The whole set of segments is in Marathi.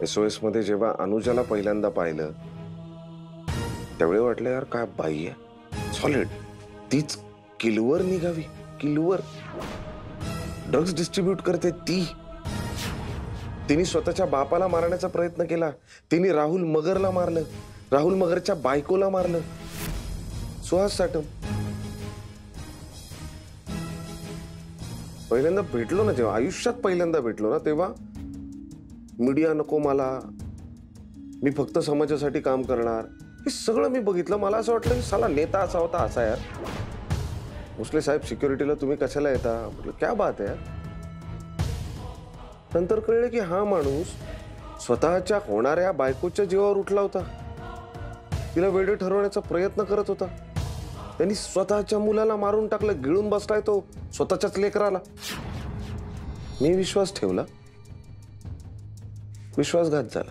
SOS मध्ये जेव्हा अनुजाला पहिल्यांदा पाहिलं त्यावेळी वाटलं यार काय बाई आहे, सॉलिड. तीच किलवर निघावी, किलवर. ड्रग्ज डिस्ट्रीब्यूट करते ती. तिने स्वतःच्या बापाला मारण्याचा प्रयत्न केला. तिने राहुल मगरला मारलं, राहुल मगरच्या बायकोला मारलं. सुहास साटम. पहिल्यांदा भेटलो ना जेव्हा, आयुष्यात पहिल्यांदा भेटलो ना तेव्हा मीडिया नको मला, मी फक्त समाजासाठी काम करणार, हे सगळं मी बघितलं. मला असं वाटलं की साला नेता असा होता असा यार. भोसले साहेब सिक्युरिटीला तुम्ही कशाला येता, म्हटलं क्या बात आहे. नंतर कळलं की हा माणूस स्वतःच्या होणाऱ्या बायकोच्या जीवावर उठला होता. तिला वेडे ठरवण्याचा प्रयत्न करत होता. त्यांनी स्वतःच्या मुलाला मारून टाकलं, गिळून बसलाय तो स्वतःच्याच लेकराला. मी विश्वास ठेवला, विश्वासघात झाला.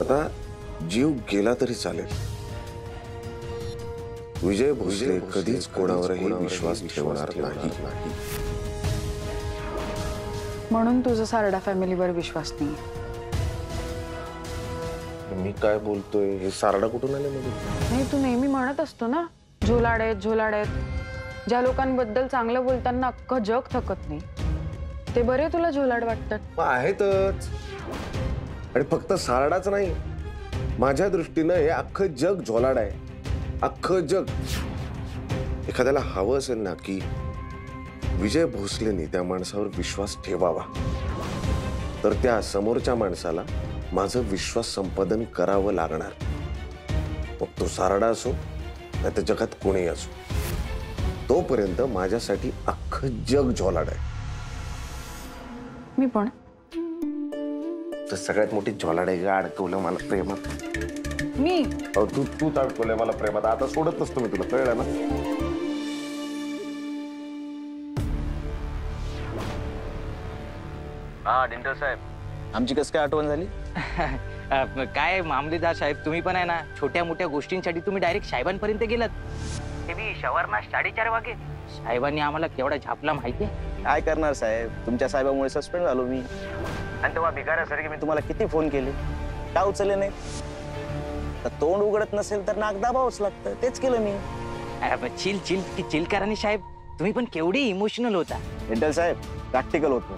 आता जीव गेला तरी चालेल. विजय भोसले कधीच कोणावरही विश्वास ठेवणार नाही. म्हणून तुझा सारडा फॅमिलीवर विश्वास नाही. मी काय बोलतोय हे सारडा कुठून आले मध्ये? नाही, तू नेहमी म्हणत असतो ना झोलाड आहेत, झोलाड आहेत. ज्या लोकांबद्दल चांगलं बोलताना अख्खं जग थकत नाही ते बरे तुला झोलाड वाटतात. आहेतच. आणि फक्त सारडाच नाही, माझ्या दृष्टीनं हे अख्खं जग झोलाड आहे. अख्खं जग. एखाद्याला हवं असेल ना की विजय भोसलेनी त्या माणसावर विश्वास ठेवावा, तर त्या समोरच्या माणसाला माझं विश्वास संपादन करावं लागणार. मग तो सारडा असो नाही तर जगात कोणी असो, तोपर्यंत माझ्यासाठी अख्खं जग झोलाड आहे. मी पण तर सगळ्यात मोठी झोलाड आहे का अडकवलं मला प्रेमात. मी तू अडकवलंय मला प्रेमात. आता सोडत नसतो मी तुला, कळलं ना. हा डिंटर साहेब, आमची कसं काय आठवण झाली? काय मामलेदार साहेब, तुम्ही पण आहे ना छोट्या मोठ्या गोष्टींसाठी तुम्ही डायरेक्ट साहेबांपर्यंत गेलात. ते बी शवारना 4:30 वागे. साहेबांनी आम्हाला केवढा झापला माहितीये. काय करणार साहेब, तुमच्या साहेबामुळे सस्पेंड झालो मी. आणि तेव्हा भिकाऱ्यासारखे मी तुम्हाला किती फोन केले, का उचलले नाही? तर तोंड उघडत नसेल तर नाक दाबावंच लागतं, तेच केलं मी. चिल चिल की चिल करा नी साहेब, तुम्ही पण केवढे इमोशनल होता. विठ्ठल साहेब प्रॅक्टिकल होतो.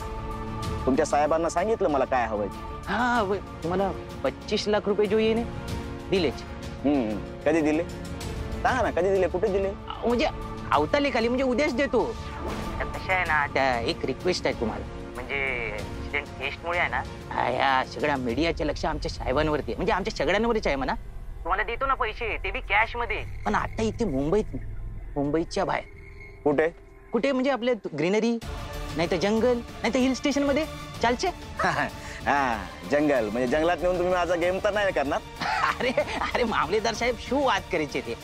तुमच्या साहेबांना सांगितलं मला काय हवंय. हा, तुम्हाला 25 लाख रुपये जो येणे दिलेच. कधी दिले सांगा ना, कधी दिले, कुठे दिले? म्हणजे अवताले खाली, म्हणजे उद्याच देतो. कशा आहे ना, त्या एक रिक्वेस्ट आहे तुम्हाला. म्हणजे टेस्टमुळे आहे ना या सगळ्या मीडियाचे लक्ष आमच्या साहेबांवरती आहे. म्हणजे आमच्या सगळ्यांवरच आहे म्हणा. तुम्हाला देतो ना पैसे, ते बी कॅश मध्ये. पण आता इथे मुंबईच्या बाहेर कुठे कुठे म्हणजे आपल्या ग्रीनरी नाही तर जंगल नाही तर हिल स्टेशन मध्ये चालचे. हा जंगल म्हणजे जंगलात नेऊन तुम्ही माझा गेम तर नाही करणार. अरे अरे मामलेदार साहेब, शू वाद करायचे ते.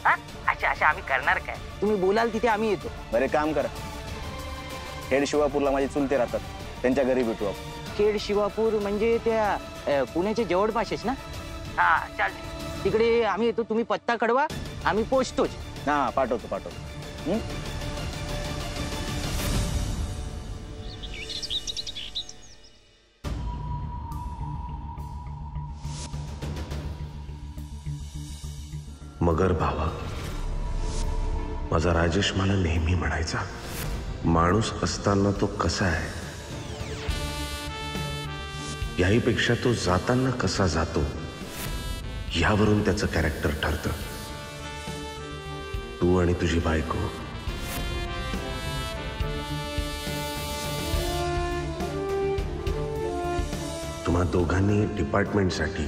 अशा आम्ही करणार काय? तुम्ही बोलाल तिथे आम्ही येतो. बरे काम करा, खेड शिवापूरला माझी चुलते राहतात, त्यांच्या घरी भेटू आपण. खेड शिवापूर म्हणजे त्या पुण्याच्या जवळपासच ना? हा चालते, तिकडे आम्ही येतो. तुम्ही पत्ता कळवा, आम्ही पोहोचतोच. हा पाठवतो. मगर भावा, माझा राजेश मला नेहमी म्हणायचा, माणूस असताना तो कसा आहे याहीपेक्षा तो जाताना कसा जातो यावरून त्याचं कॅरेक्टर ठरतं. तू आणि तुझी बायको तुम्हा दोघांनी डिपार्टमेंटसाठी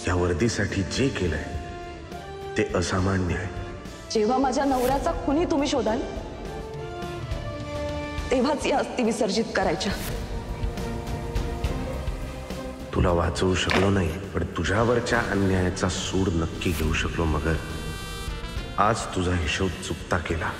या वर्दीसाठी जे केलंय ते असामान्य आहे. जेव्हा माझ्या नवऱ्याचा खुनी तुम्ही शोधाल तेव्हाच या अस्थी विसर्जित करायच्या. तुला वाचवू शकलो नाही, पण तुझ्यावरच्या अन्यायाचा सूड नक्की घेऊ शकलो. मगर आज तुझा हिशोब चुकता केला.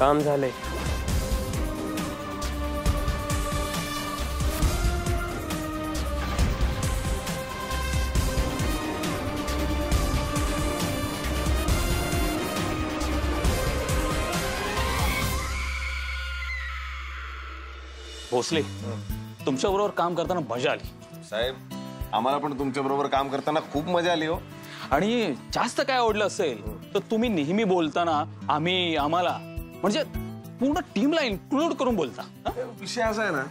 काम झालंय. भोसले, तुमच्या बरोबर काम करताना मजा आली. साहेब, आम्हाला पण तुमच्या बरोबर काम करताना खूप मजा आली हो. आणि जास्त काय आवडलं असेल तर तुम्ही नेहमी बोलताना आम्हाला म्हणजे पूर्ण टीमला इन्क्लूड करून बोलता. विषय असा आहे ना,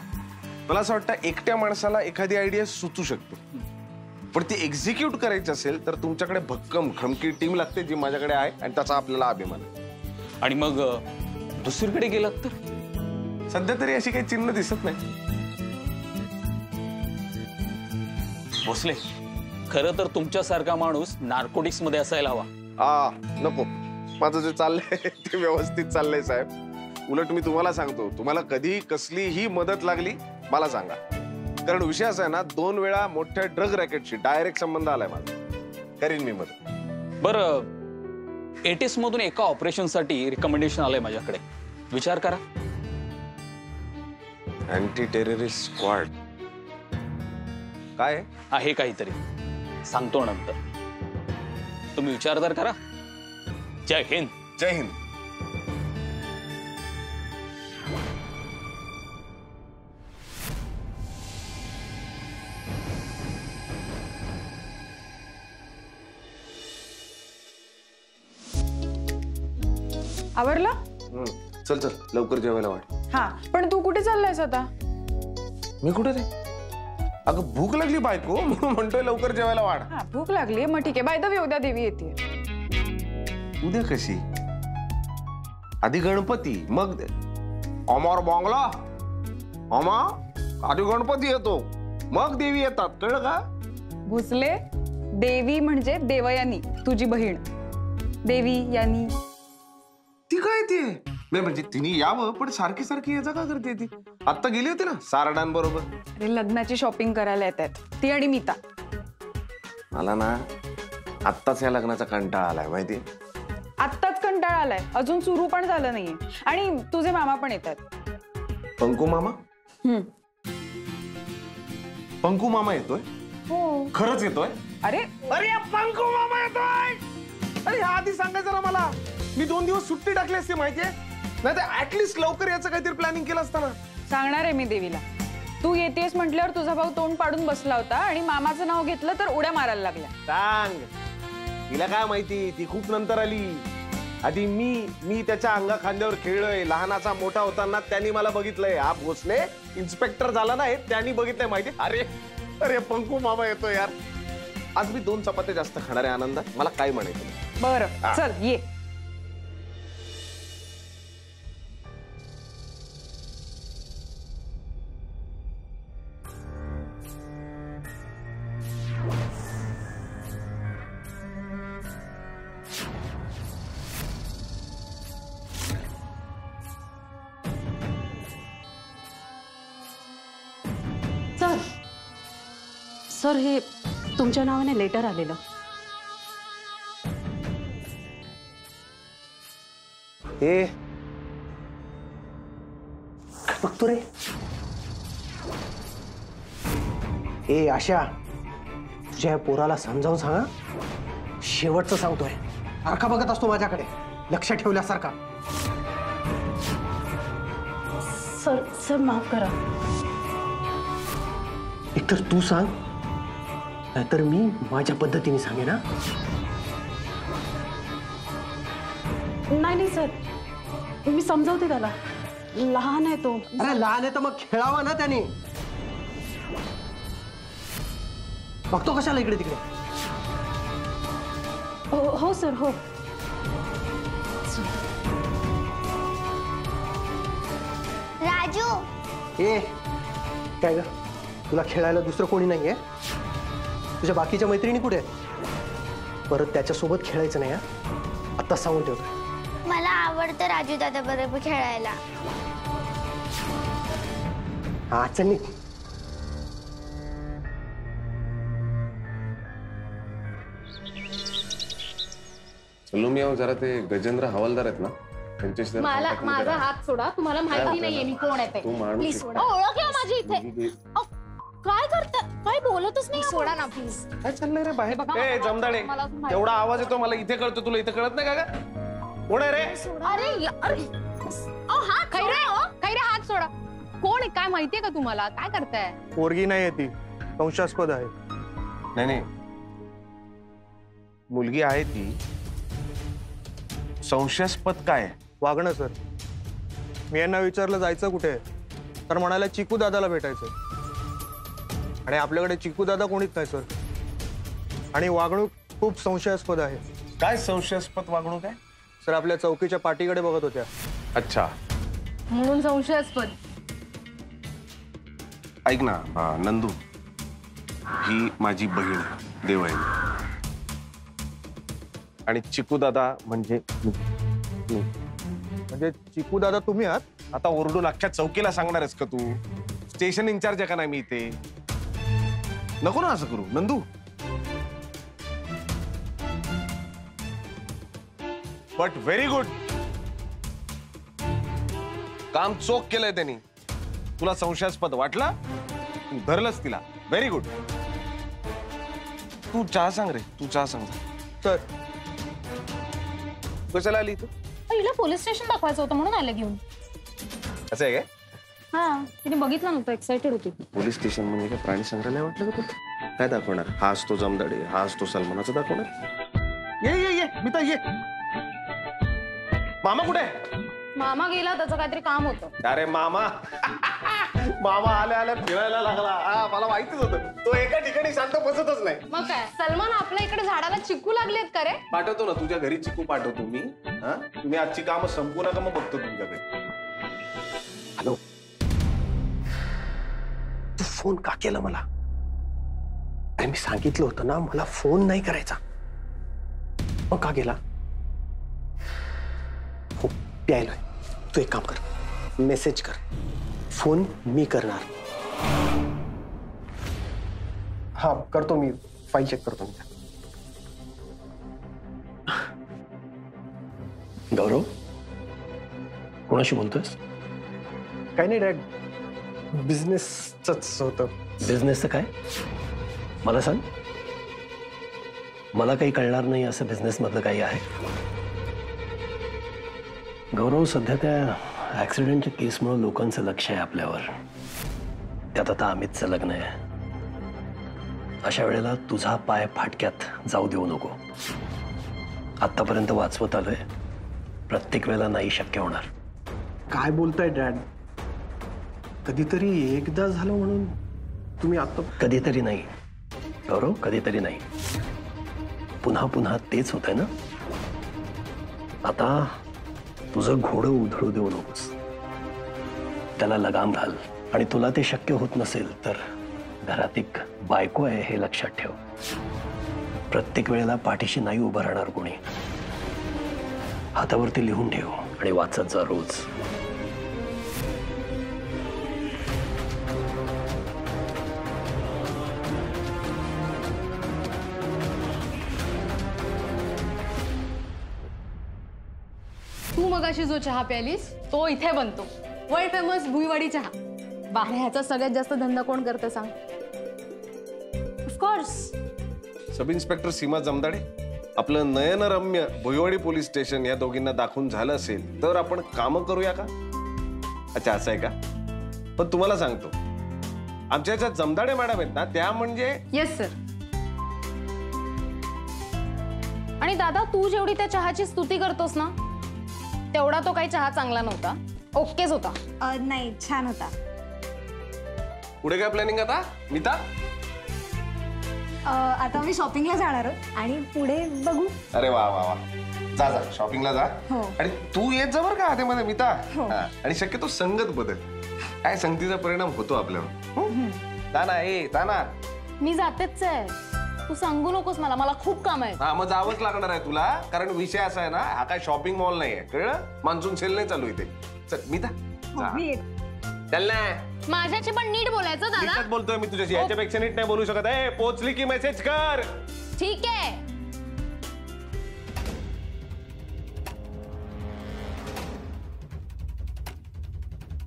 मला असं वाटतं एकट्या माणसाला एखादी आयडिया सुचू शकते, पण ती एक्झिक्यूट करायची असेल तर तुमच्याकडे भक्कम खमकी टीम लागते, जी माझ्याकडे आहे आणि त्याचा आपल्याला अभिमान आहे. आणि मग दुसरीकडे गेलात तर सध्या तरी अशी काही चिन्ह दिसत नाही. भोसले, खरं तर तुमच्यासारखा माणूस नार्कोटिक्स मध्ये असायला हवा. नको, माझं जे चाललंय ते व्यवस्थित चाललंय साहेब. उलट मी तुम्हाला सांगतो, तुम्हाला कधी कसलीही मदत लागली मला सांगा, कारण विषय असा आहे ना, 2 वेळा मोठ्या ड्रग रॅकेटशी डायरेक्ट संबंध आलाय मला. करीन मी मदत. बरं, एटीएस मधून एका ऑपरेशन साठी रिकमेंडेशन आलंय माझ्याकडे, विचार करा. अँटी टेररिस्ट स्क्वॉड काय आहे काहीतरी, सांगतो नंतर. तुम्ही विचार तर करा. जय हिंद. जय हिंद. आवरला? चल चल लवकर जेवायला वाट. हा, पण तू कुठे चाललायस आता? मी कुठे रे? अगं भूक लागली बायको, म्हणून म्हणतोय लवकर जेवायला वाढ. हा, भूक लागली. मग ठीक आहे. बाय द वे, उद्या देवी येते. उद्या कशी? आधी गणपती, मग अमर बॉंगला. अमा आधी गणपती येतो, मग देवी येतात, कळलं का? भोसले, देवी म्हणजे देवयानी, तुझी बहीण. देवी यानी ती काय ते नाही, म्हणजे तिने यावं, पण सारखी सारखी याचा का करते ती? आता गेली होती ना सारडांबरोबर. अरे, लग्नाची शॉपिंग करायला येत आहेत ती आणि मीता. मला ना आत्ताच या लग्नाचा कंटाळा आलाय माहिती. आत्ताच कंटाळा आलाय, अजून सुरू पण झालं नाहीये. आणि तुझे मामा पण येत आहेत. पंकू मामा? पंकू मामा येतोय? हो. खरंच येतोय? अरे अरे पंकू मामा येतोय. अरे ह्या आधी सांगायचं ना मला, मी 2 दिवस सुट्टी टाकली असते माहितीये, नाही तर ऍटलीस्ट लवकर याचं काहीतरी प्लॅनिंग केलं असतं ना. सांगणार आहे मी देवीला. तू येतेस म्हटल्यावर तुझा भाऊ तोंड पाडून बसला होता आणि मामाचं नाव घेतलं तर उड्या मारायला लागल्या. सांग, तिला काय माहिती, ती खूप नंतर आली. आधी मी त्याच्या अंगा खांद्यावर खेळलोय. लहानाचा मोठा होताना त्यांनी मला बघितलंय. हा भोसले इन्स्पेक्टर झाला ना, हे त्यांनी बघितलंय माहिती. अरे अरे पंकू मामा येतो यार. आज मी 2 चपात्या जास्त खाणार आहे आनंदात, मला काय म्हणायचं. बरं चल ये. सर, हे तुमच्या नावाने लेटर आलेलं. ए बघतो रे. ए आशा, तुझ्या पोराला समजावून सांगा. शेवटचं सांगतोय, सारखा बघत असतो माझ्याकडे, लक्ष ठेवल्यासारखा. सर सर माफ करा. एकतर तू सांग, नाहीतर मी माझ्या पद्धतीने सांगेन. ना नाही सर, मी समजावते त्याला. लहान आहे तो. अरे लहान आहे तर मग खेळावा ना त्याने. बघतो कशाला इकडे तिकडे. हो सर, हो. राजू. ए काय ग, तुला खेळायला दुसरं कोणी नाहीये? तुझ्या बाकीच्या मैत्रिणी कुठे आहेत? परत त्याच्यासोबत खेळायचं नाही. आता सांगून ठेवतो. मला आवडतं राजू दादा बरोबर खेळायला. हा चल निघ. चलो मी जरा ते गजेंद्र हवालदार आहेत ना, त्यांच्याशी जरा मला contact मध्ये माझा राहा. हात सोडा. तुम्हाला माहिती नाहीये मी कोण आहे ते. तू माणूस प्लीज आहे. सोडा. ओळख आहे माझी इथे. काय करता? काय बोलतच नाही. सोडा ना प्लीज. काय चाललंय रे बाहेर? बघा, ए जमदाडे, मला माहिती- एवढा आवाज येतो मला इथे कळतो, तुला इथे कळत नाही का ग? कोण आहे रे? अरे हात खैरे हात सोडा. कोण आहे काय माहितीये का तुम्हाला? काय करताय? पोरगी नाही आहे ती, संशयास्पद आहे. नाही नाही, मुलगी आहे ती. संशयास्पद काय आहे? वागणं सर. मी यांना विचारलं जायचं कुठे, तर म्हणाला चिकू दादाला भेटायचं. आणि आपल्याकडे चिकू दादा कोणीच नाही सर. आणि वागणूक खूप संशयास्पद आहे. काय संशयास्पद वागणूक आहे? सर आपल्या चौकीच्या पाठीकडे बघत होत्या. अच्छा, म्हणून संशयास्पद. ऐक ना नंदू, ही माझी बहीण देवयानी आणि चिकू दादा म्हणजे मी. म्हणजे चिकू दादा तुम्ही आहात? आता ओरडून अख्ख्या चौकीला सांगणार आहेस का तू? स्टेशन इन्चार्ज आहे का नाही मी इथे? नको ना असं करू नंदू. बट व्हेरी गुड, काम चोख केलंय त्यांनी. तुला संशयास्पद वाटला, तू धरलंस तिला. Very good. तू चहा सांग रे, तू चहा सांग. सर कशाला आली तू? हिला पोलीस स्टेशन दाखवायचं होतं म्हणून आलं घेऊन. असं आहे काय? हा, तिने बघितलं नव्हतं, एक्साइटेड होती. पोलीस स्टेशन म्हणजे काय प्राणी संग्रहालय वाटलं का तुला? काय दाखवणार? हा असतो जमदाडे, हा असतो सलमानाचं दाखवणार. ये ये ये मिता ये. मामा कुठे आहे? मामा गेला, त्याचं काहीतरी काम होतं. अरे मामा मामा आल्या आल्या फिरायला लागला. मला माहितीच होतं, तो एका ठिकाणी शांत बसतच नाही. मग काय, सलमान आपल्या इकडे झाडाला चिकू लागलेत का रे? पाठवतो ना तुझ्या घरी, चिकू पाठवतो मी. तुम्ही आजची कामं संपू नका, मग बघतो तुमच्याकडे. हॅलो, तू फोन का केला मला? अरे मी सांगितलं होतं ना मला फोन नाही करायचा. मग का केला? हो प्यायलोय. तू एक काम कर, मेसेज कर. फोन मी करणार. हा करतो मी, फाईल चेक करतो मी. गौरव, कोणाशी बोलतोयस? काही नाही डॅड, बिझनेसच होतं. बिझनेसचं काय? मला सांग. मला काही कळणार नाही असं बिझनेसमधलं काही आहे? गौरव, सध्या त्या ऍक्सिडेंटच्या केसमुळे लोकांचं लक्ष आहे आपल्यावर. त्यात आता अमितचं लग्न आहे. अशा वेळेला तुझा पाय फाटक्यात जाऊ देऊ नको. आतापर्यंत वाचवत आलोय, प्रत्येक वेळेला नाही शक्य होणार. काय बोलताय डॅड? कधीतरी एकदा झालं म्हणून तुम्ही आता? कधीतरी नाही गौरव, कधीतरी नाही. पुन्हा पुन्हा तेच होतंय ना. आता तुझं घोडं उधळू देऊ नकोस. त्याला लगाम घाल. आणि तुला ते शक्य होत नसेल तर घरात एक बायको आहे हे लक्षात ठेव. प्रत्येक वेळेला पाठीशी नाही उभं राहणार कोणी. हातावरती लिहून ठेव आणि वाचत जा रोज. तू मगाशी जो चहा प्यालीस तो इथे बनतो. वर्ल्ड फेमस भुईवाडी चहा. बाहेर ह्याचा सगळ्यात जास्त धंदा कोण करतं सांग? ऑफकोर्स सब इन्स्पेक्टर सीमा जमदाडे. आपलं नयनरम्य भुईवाडी पोलीस स्टेशन या दोघींना दाखवून झालं असेल तर आपण कामं करूया का? अच्छा, असं आहे का? पण तुम्हाला सांगतो, आमच्या ज्या जमदाडे मॅडम आहेत ना, त्या म्हणजे येस सर. आणि दादा, तू जेवढी त्या चहाची स्तुती करतोस ना, तेवढा तो काही चहा चांगला नव्हता. ओकेच होता. नाही, छान होता. पुढे काय प्लॅनिंग आता मीता? आता मी शॉपिंगला जाणार आहोत आणि पुढे बघू. अरे वा वा वा, जा जा शॉपिंगला जा. हो. आणि तू येत जा बरं का आधेमध्ये मीता. हो. आणि शक्यतो संगत बदल. काय संगतीचा परिणाम होतो आपल्यावर. ताना ए ताना, मी जातेच आहे. तू सांगू नकोस मला, मला खूप काम आहे. हा मग जावंच लागणार आहे तुला, कारण विषय असा आहे ना, हा काय शॉपिंग मॉल नाहीये, कळलं? मान्सून सेल नाही चालू इथे. चल मीता जा. चल ना. माझ्याशी पण नीट बोलायचं दादा. नीटच बोलतोय मी तुझ्याशी, याच्यापेक्षा नीट नाही बोलू शकत. ए पोचली की मेसेज कर. ठीक आहे.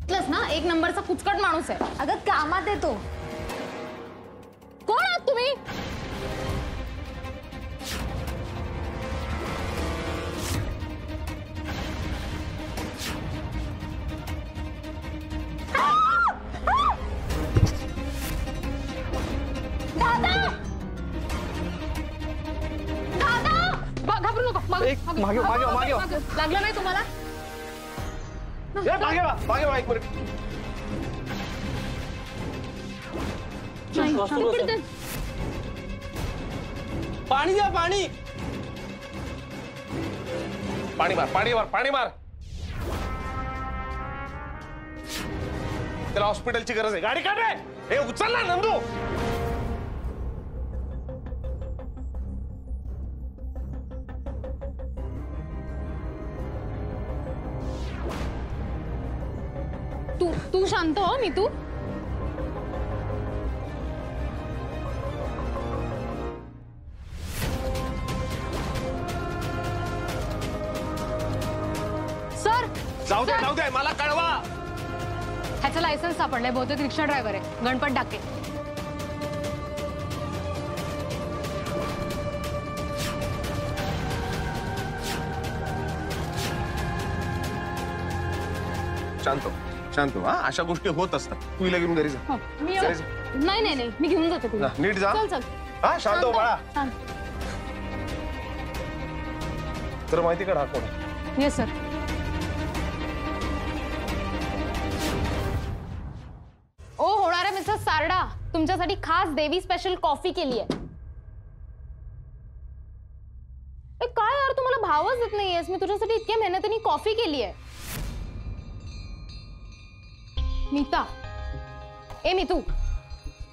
इथलंच ना एक नंबरचा कुचकट माणूस आहे. अगं कामात येतो. कोण आहात तुम्ही? घाबरू नको. मागे लागलं नाही तुम्हाला? मागे एक मिनिट. पाणी द्या, पाणी. पाणी मार. त्याला हॉस्पिटलची गरज आहे. गाडी काढ रे. हे उचल ना नंदू. तू शांत हो नीतू. सर जाऊ दे मला कळवा. ह्याचं लायसन्स सापडलंय. बहुतेक रिक्षा ड्रायव्हर आहे. गणपत डाके. शांत हा. अशा गोष्टी होत असतात. तू हिला घेऊन घरी जा. हो, नाही मी घेऊन जाते तुला. नीट जा. चल हा शांत हो बाळा. शांत. तर माहिती का हा कोण? Yes sir. ओ होणाऱ्या मिसेस सारडा, तुमच्यासाठी खास देवी स्पेशल कॉफी केली आहे. काय यार तुम्हाला भावच देत नाहीयेस. मी तुझ्यासाठी इतक्या मेहनतीने कॉफी केली आहे. नीता, मीतू,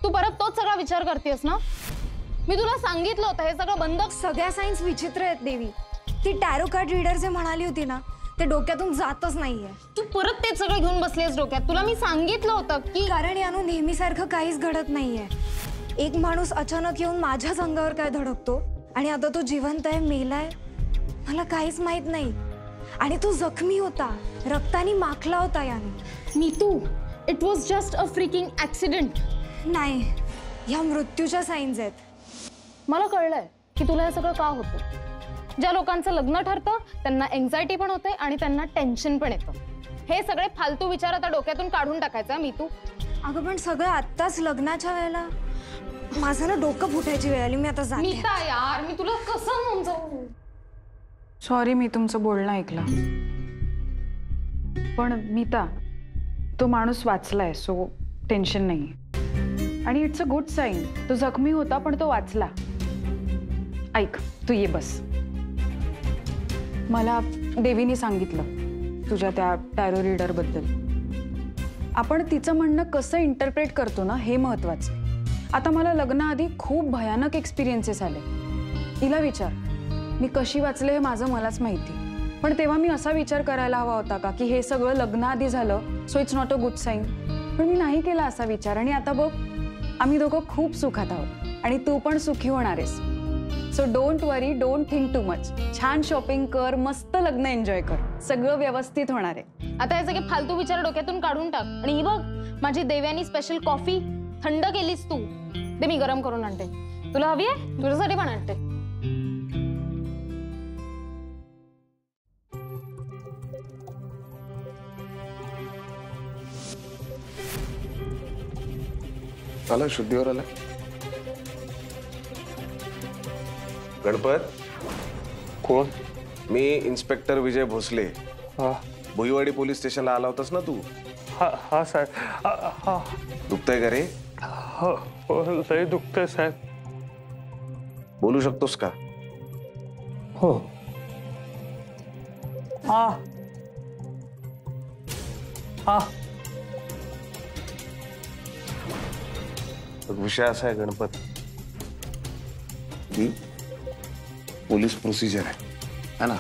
तू परत तोच सगळा विचार करतेस ना? मी तुला सांगितलं होतं हे सगळं बंद. सगळ्या सायन्स विचित्र आहेत देवी. ती टॅरो कार्ड रीडर जे म्हणाली होती ना, ते डोक्यातून जातच नाहीये. तू परत तेच सगळं घेऊन बसलीस डोक्यात. तुला मी सांगितलं होतं की कारण यानू नेहमीसारखं काहीच घडत नाहीये. एक माणूस अचानक येऊन माझ्याच अंगावर काय धडकतो आणि आता तो जिवंत आहे मेलाय मला काहीच माहित नाही. आणि तो जखमी होता, रक्तानी माखला होता यानू. Neetu, it was just a freaking accident. नाही, ह्या मृत्यूच्या साईन्स आहेत. मला कळलंय की तुला हे सगळं का होतं. ज्या लोकांचं लग्न ठरतं त्यांना एन्झायटी पण होते आणि त्यांना टेन्शन पण येतं. हे सगळे फालतू विचार आता डोक्यातून काढून टाकायचं मीतू. अगं पण सगळं आत्ताच लग्नाच्या वेळेला माझं ना डोकं फुटायची वेळ आली. मी आता जाते. नीता यार, मी तुला कसं समजावू. सॉरी, मी तुमचं बोलणं ऐकलं. पण नीता, तो माणूस वाचलाय, सो टेन्शन नाही. आणि इट्स अ गुड साईन. तो जखमी होता पण तो वाचला. ऐक, तू ये बस. मला देवीने सांगितलं तुझ्या त्या टॅरो रीडर बद्दल. आपण तिचं म्हणणं कसं इंटरप्रेट करतो ना, हे महत्वाचं. आता मला लग्नाआधी खूप भयानक एक्सपिरियन्सेस आले. तिला विचार, मी कशी वाचले हे माझं मलाच माहिती. पण तेव्हा मी असा विचार करायला हवा होता का की हे सगळं लग्नाआधी झालं, so it's not a good sign. पण मी नाही केला असा विचार. आणि आता बघ, आम्ही दोघं खूप सुखात आहोत आणि तू पण सुखी होणार आहेस. So don't worry, don't think too much. छान शॉपिंग कर, मस्त लग्न एन्जॉय कर. सगळं व्यवस्थित होणार आहे. आता हे सगळे फालतू विचार डोक्यातून काढून टाक. आणि ही बघ, माझी देव्यानी स्पेशल कॉफी थंड केलीस तू. ते मी गरम करून आणते. तुला हवी आहे? तुझ्यासाठी पण आणते. आला शुद्धीवर आला. गणपत. कोण? मी इन्स्पेक्टर विजय भोसले. भुईवाडी पोलीस स्टेशनला आला होतास ना तू? हा साहेब. दुखतंय का रे? हो, लय दुखतंय साहेब. बोलू शकतोस का? हो. विषय असा आहे गणपत, ही पोलीस प्रोसिजर आहे ना.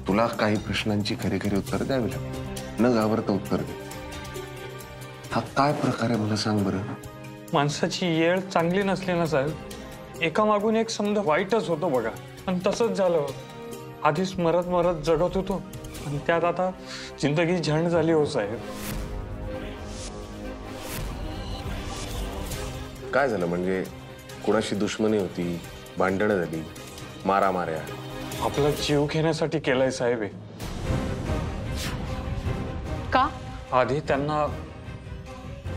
तुला काही प्रश्नांची खरी खरी उत्तर द्यावी लागतील. न घाबरता उत्तर दे. हा काय प्रकार आहे मला सांग बरं. माणसाची येळ चांगली नसली ना साहेब, एका मागून एक समजा वाईटच होतो बघा. आणि तसंच झालं. आधीच मरत मरत जगत होतो पण त्यात आता जिंदगी झंड झाली हो साहेब. काय झालं म्हणजे कुणाशी दुश्मनी होती, भांडणं झाली, मारामाऱ्या? आपला जीव घेण्यासाठी केलंय साहेब हे. का? आधी त्यांना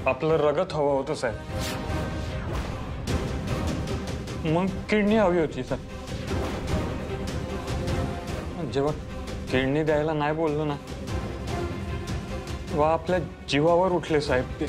आपलं रगत हवं होतं साहेब, मग किडनी हवी होती सर. जेव्हा किडनी द्यायला नाही बोललो ना, तेव्हा आपल्या जीवावर उठले साहेब ते.